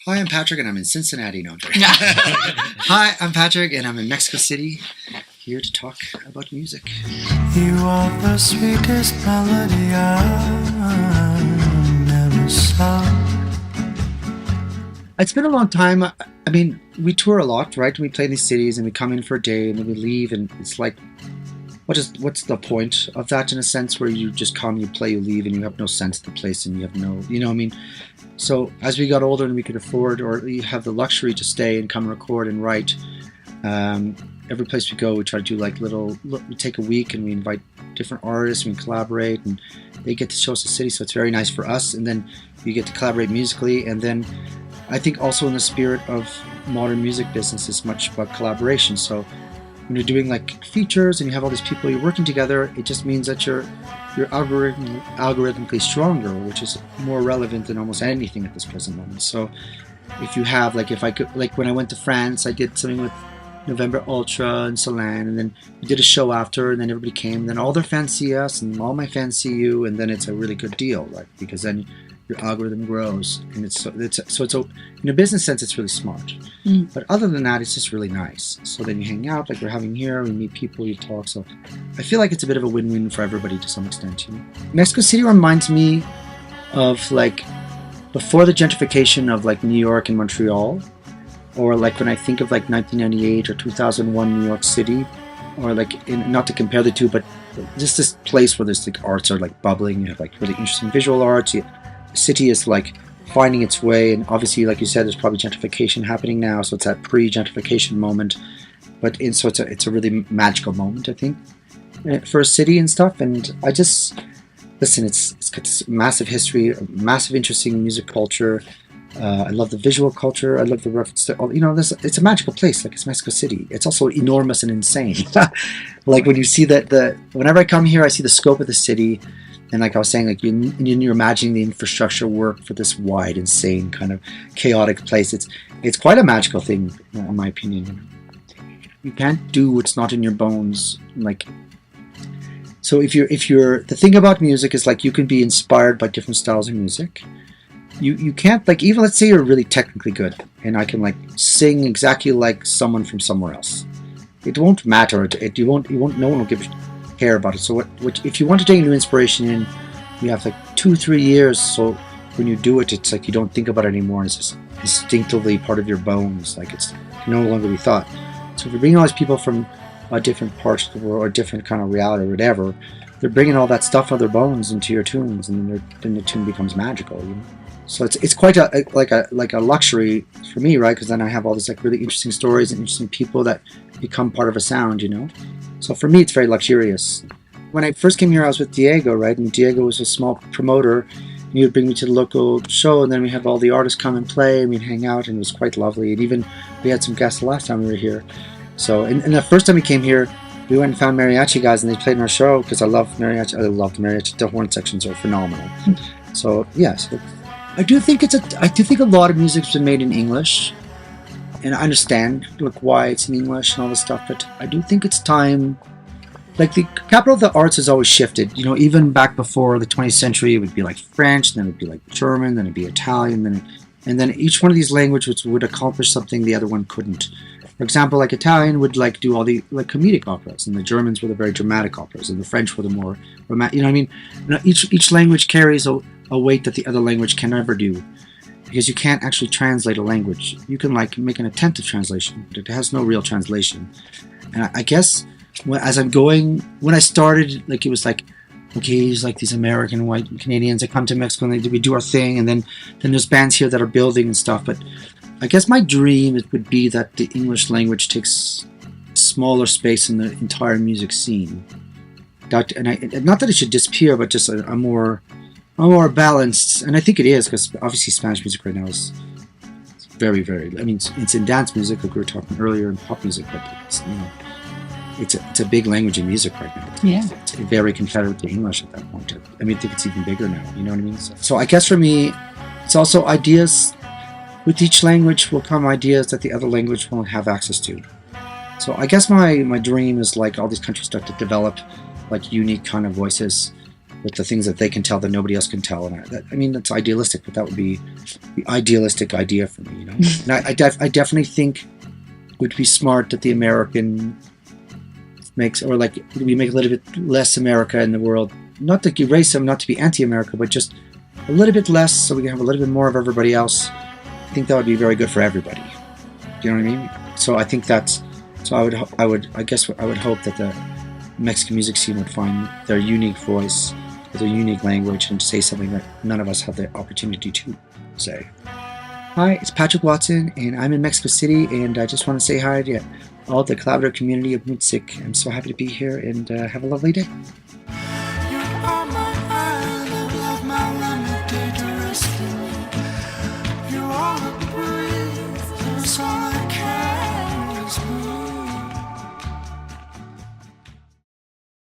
Hi, I'm Patrick, and I'm in Cincinnati. No, I'm joking. Hi, I'm Patrick, and I'm in Mexico City, here to talk about music. You are the sweetest melody I never saw. It's been a long time. I mean, we tour a lot, right? We play in these cities, and we come in for a day, and then we leave, and it's like, what's the point of that, in a sense, where you just come, you play, you leave, and you have no sense of the place, and you have no, you know what I mean? So as we got older and we could afford, or you have the luxury to stay and come record and write, every place we go, we try to do like we take a week and we invite different artists, we collaborate, and they get to show us the city, so it's very nice for us, and then we get to collaborate musically. And then I think also in the spirit of modern music business, it's much about collaboration. So when you're doing like features and you have all these people you're working together, it just means that you're algorithmically stronger, which is more relevant than almost anything at this present moment. So if you have, like, if I could, like when I went to France, I did something with November Ultra and Solan, and then we did a show after, and then everybody came, and then all their fans see us, and all my fans see you, and then it's a really good deal, right? Because then your algorithm grows, and it's in a business sense, it's really smart. But other than that, it's just really nice. So then you hang out, like we're having here, we meet people, you talk. So I feel like it's a bit of a win-win for everybody to some extent. You know? Mexico City reminds me of like before the gentrification of like New York and Montreal, or like when I think of like 1998 or 2001 New York City, or like not to compare the two, but just this place where there's like arts are like bubbling. You have like really interesting visual arts. The city is like finding its way, and obviously, like you said, there's probably gentrification happening now, so it's that pre-gentrification moment. But so it's a really magical moment, I think, for a city and stuff. And I just listen. It's got this massive history, massive interesting music culture. I love the visual culture. I love the reference to all. You know, it's a magical place. Like it's Mexico City. It's also enormous and insane. Like when you see that whenever I come here, I see the scope of the city. And like I was saying, like you're imagining the infrastructure work for this wide, insane, kind of chaotic place. It's quite a magical thing, in my opinion. You can't do what's not in your bones. Like, so if you're the thing about music is like you can be inspired by different styles of music. You can't, like, even let's say you're really technically good, and I can like sing exactly like someone from somewhere else. It won't matter. No one will care about it. So what if you want to take a new inspiration in, you have like 2-3 years, so when you do it, it's like you don't think about it anymore, and it's just instinctively part of your bones, like it's can no longer be thought. So if you're bringing all these people from different parts of the world or different kind of reality or whatever, they're bringing all that stuff of their bones into your tunes, and then the tune becomes magical, you know? So it's quite a luxury for me, right? Because then I have all these like really interesting stories and interesting people that become part of a sound, you know. So for me, it's very luxurious. When I first came here, I was with Diego, right? And Diego was a small promoter, and he would bring me to the local show, and then we have all the artists come and play, and we'd hang out, and it was quite lovely. And even we had some guests the last time we were here. So, and the first time we came here, we went and found mariachi guys, and they played in our show because I love mariachi. I love the mariachi. The horn sections are phenomenal. So yeah, so I do think a lot of music's been made in English. And I understand like why it's in English and all this stuff, but I do think it's time. Like the capital of the arts has always shifted. You know, even back before the 20th century, it would be like French, then it would be like German, then it'd be Italian, and then each one of these languages would accomplish something the other one couldn't. For example, like Italian would like do all the like comedic operas, and the Germans were the very dramatic operas, and the French were the more romantic. You know what I mean? You know, each language carries a weight that the other language can never do. Because you can't actually translate a language. You can like make an attempt at translation, but it has no real translation. And I guess when I started, like it was like, okay, it's like these American white Canadians that come to Mexico and we do our thing, and then there's bands here that are building and stuff. But I guess my dream would be that the English language takes smaller space in the entire music scene. Not that it should disappear, but just a more balanced, and I think it is, because obviously Spanish music right now is very, very, I mean, it's in dance music, like we were talking earlier, in pop music, but it's, you know, it's a big language in music right now. It's very confederate to English at that point. I mean, I think it's even bigger now, you know what I mean? So I guess for me, it's also ideas, with each language will come ideas that the other language won't have access to. So I guess my dream is like all these countries start to develop like unique kind of voices, with the things that they can tell that nobody else can tell. And I mean, that's idealistic, but that would be the idealistic idea for me, you know. And I definitely think it would be smart that the American makes, or like we make a little bit less America in the world, not to erase them, not to be anti-America, but just a little bit less, so we can have a little bit more of everybody else. I think that would be very good for everybody. Do you know what I mean? So I think that's, so I would hope that the Mexican music scene would find their unique voice, their unique language, and say something that none of us have the opportunity to say. Hi, it's Patrick Watson, and I'm in Mexico City, and I just want to say hi to all the collaborative community of MUXIC. I'm so happy to be here, and have a lovely day.